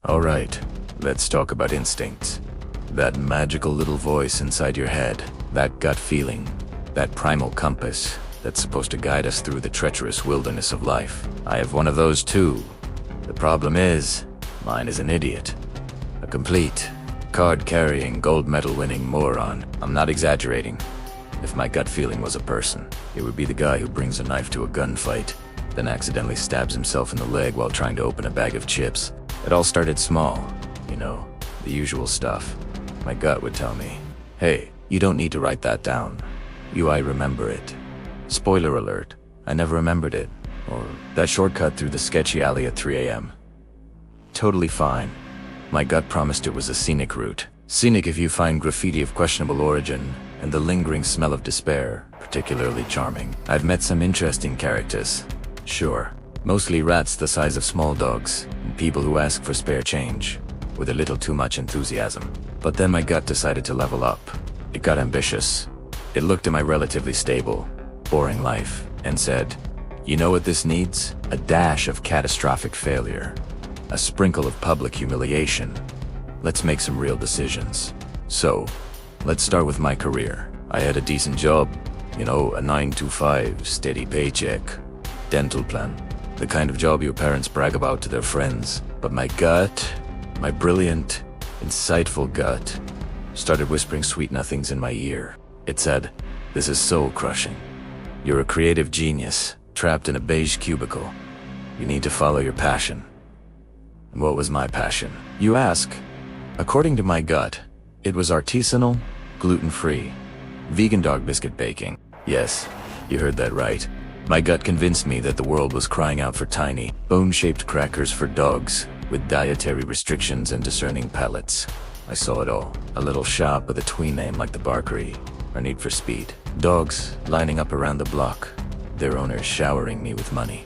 Alright, let's talk about instincts. That magical little voice inside your head, that gut feeling, that primal compass that's supposed to guide us through the treacherous wilderness of life. I have one of those too. The problem is, mine is an idiot. A complete, card-carrying, gold medal-winning moron. I'm not exaggerating. If my gut feeling was a person, it would be the guy who brings a knife to a gunfight, then accidentally stabs himself in the leg while trying to open a bag of chips. It all started small, you know, the usual stuff. My gut would tell me, hey, you don't need to write that down. I remember it. Spoiler alert, I never remembered it. Or that shortcut through the sketchy alley at 3 a.m. Totally fine. My gut promised it was a scenic route. Scenic if you find graffiti of questionable origin and the lingering smell of despair particularly charming. I've met some interesting characters. Sure, mostly rats the size of small dogs and people who ask for spare change with a little too much enthusiasm. But then my gut decided to level up. It got ambitious. It looked at my relatively stable, boring life and said, you know what this needs? A dash of catastrophic failure. A sprinkle of public humiliation. Let's make some real decisions. So, let's start with my career. I had a decent job, you know, a 9-to-5, steady paycheck, dental plan. The kind of job your parents brag about to their friends. But my gut, my brilliant, insightful gut, started whispering sweet nothings in my ear. It said, this is soul crushing. You're a creative genius, trapped in a beige cubicle. You need to follow your passion. And what was my passion, you ask? According to my gut, it was artisanal, gluten-free, vegan dog biscuit baking. Yes, you heard that right. My gut convinced me that the world was crying out for tiny, bone-shaped crackers for dogs, with dietary restrictions and discerning palates. I saw it all. A little shop with a twee name like the Barkery, or Need for Speed. Dogs lining up around the block, their owners showering me with money.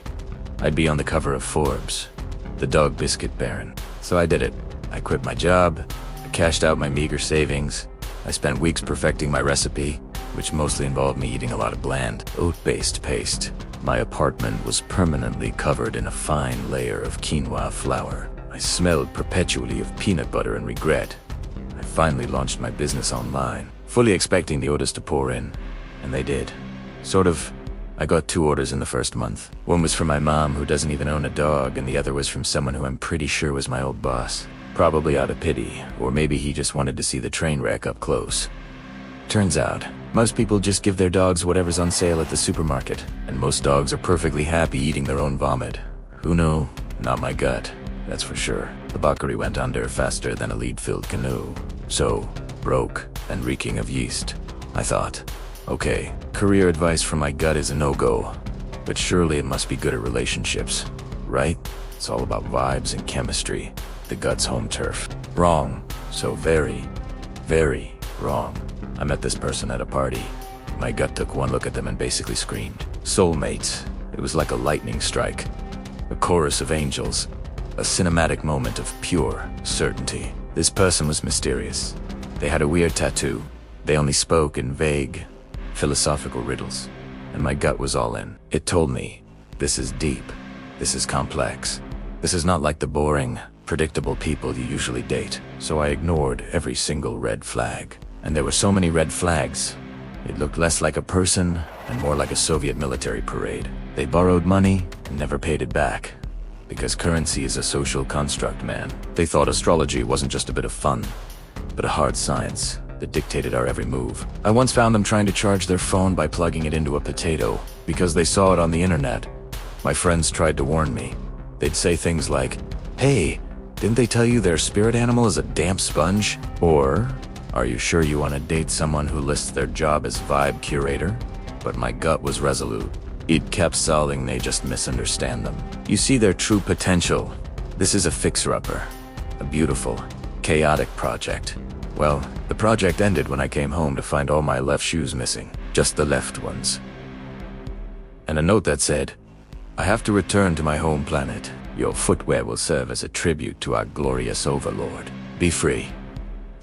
I'd be on the cover of Forbes, the dog biscuit baron. So I did it. I quit my job, I cashed out my meager savings. I spent weeks perfecting my recipe, which mostly involved me eating a lot of bland, oat-based paste. My apartment was permanently covered in a fine layer of quinoa flour. I smelled perpetually of peanut butter and regret. I finally launched my business online, fully expecting the orders to pour in, and they did. Sort of. I got 2 orders in the first month. One was from my mom, who doesn't even own a dog, and the other was from someone who I'm pretty sure was my old boss. Probably out of pity, or maybe he just wanted to see the train wreck up close. Turns out, most people just give their dogs whatever's on sale at the supermarket, and most dogs are perfectly happy eating their own vomit. Who knew? Not my gut, that's for sure. The Bakari went under faster than a lead-filled canoe. So, broke and reeking of yeast. I thought, okay, career advice from my gut is a no-go, but surely it must be good at relationships, right? It's all about vibes and chemistry, the gut's home turf. Wrong. So very, very wrong. I met this person at a party. My gut took one look at them and basically screamed, soulmates. It was like a lightning strike, a chorus of angels, a cinematic moment of pure certainty. This person was mysterious. They had a weird tattoo. They only spoke in vague, philosophical riddles, and my gut was all in. It told me, this is deep, this is complex, this is not like the boring, predictable people you usually date. So I ignored every single red flag. And there were so many red flags. It looked less like a person and more like a Soviet military parade. They borrowed money and never paid it back. Because currency is a social construct, man. They thought astrology wasn't just a bit of fun, but a hard science that dictated our every move. I once found them trying to charge their phone by plugging it into a potato because they saw it on the internet. My friends tried to warn me. They'd say things like, hey, didn't they tell you their spirit animal is a damp sponge? Or, are you sure you want to date someone who lists their job as vibe curator? But my gut was resolute. It kept solving they just misunderstand them. You see their true potential. This is a fixer-upper. A beautiful, chaotic project. Well, the project ended when I came home to find all my left shoes missing. Just the left ones. And a note that said, I have to return to my home planet. Your footwear will serve as a tribute to our glorious overlord. Be free.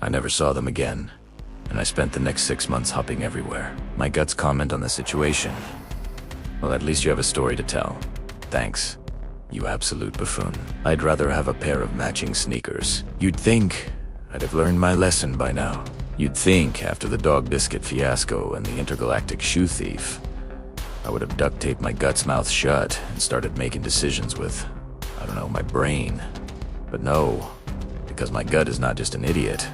I never saw them again, and I spent the next 6 months hopping everywhere. My gut's comment on the situation. Well, at least you have a story to tell. Thanks. You absolute buffoon. I'd rather have a pair of matching sneakers. You'd think I'd have learned my lesson by now. You'd think after the dog biscuit fiasco and the intergalactic shoe thief, I would have duct taped my gut's mouth shut and started making decisions with, I don't know, my brain. But no, because my gut is not just an idiot,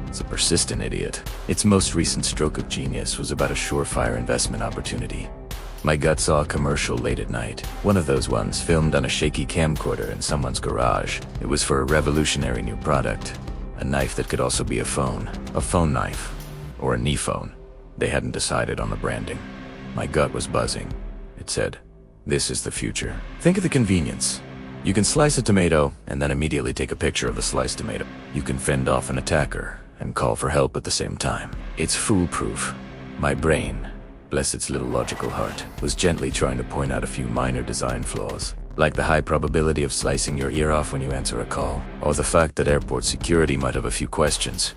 it's a persistent idiot. Its most recent stroke of genius was about a surefire investment opportunity. My gut saw a commercial late at night, one of those ones filmed on a shaky camcorder in someone's garage. It was for a revolutionary new product, a knife that could also be a phone knife, or a knee phone. They hadn't decided on the branding. My gut was buzzing. It said, "This is the future." Think of the convenience. You can slice a tomato and then immediately take a picture of the sliced tomato. You can fend off an attacker and call for help at the same time. It's foolproof. My brain, bless its little logical heart, was gently trying to point out a few minor design flaws, like the high probability of slicing your ear off when you answer a call, or the fact that airport security might have a few questions.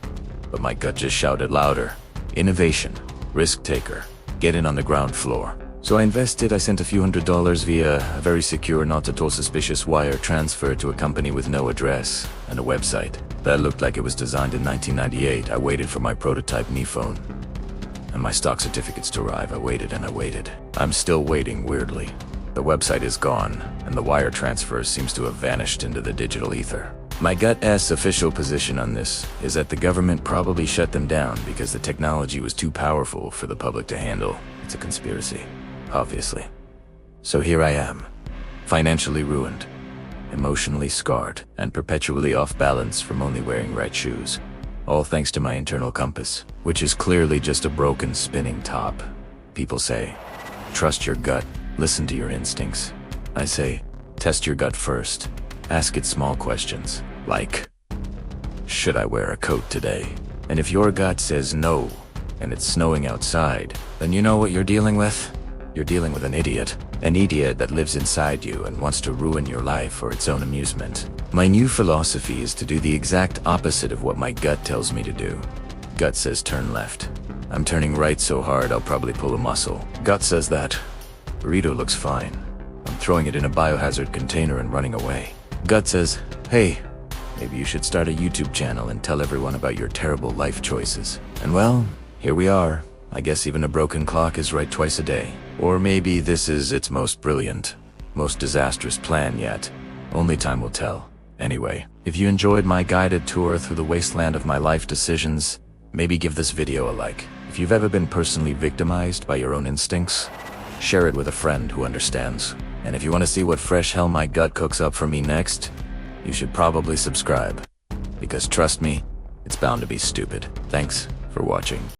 But my gut just shouted louder. Innovation, risk taker, get in on the ground floor. So I sent a few $100s via a very secure, not at all suspicious wire transfer to a company with no address and a website that looked like it was designed in 1998. I waited for my prototype knee phone and my stock certificates to arrive. I waited and I waited. I'm still waiting, weirdly. The website is gone, and the wire transfer seems to have vanished into the digital ether. My gut's official position on this is that the government probably shut them down because the technology was too powerful for the public to handle. It's a conspiracy, obviously. So here I am, financially ruined, emotionally scarred, and perpetually off balance from only wearing right shoes. All thanks to my internal compass, which is clearly just a broken spinning top. People say, trust your gut, listen to your instincts. I say, test your gut first. Ask it small questions, like, should I wear a coat today? And if your gut says no, and it's snowing outside, then you know what you're dealing with? You're dealing with an idiot that lives inside you and wants to ruin your life for its own amusement. My new philosophy is to do the exact opposite of what my gut tells me to do. Gut says turn left. I'm turning right so hard I'll probably pull a muscle. Gut says that burrito looks fine. I'm throwing it in a biohazard container and running away. Gut says, hey, maybe you should start a YouTube channel and tell everyone about your terrible life choices. And well, here we are. I guess even a broken clock is right twice a day. Or maybe this is its most brilliant, most disastrous plan yet. Only time will tell. Anyway, if you enjoyed my guided tour through the wasteland of my life decisions, maybe give this video a like. If you've ever been personally victimized by your own instincts, share it with a friend who understands. And if you want to see what fresh hell my gut cooks up for me next, you should probably subscribe. Because trust me, it's bound to be stupid. Thanks for watching.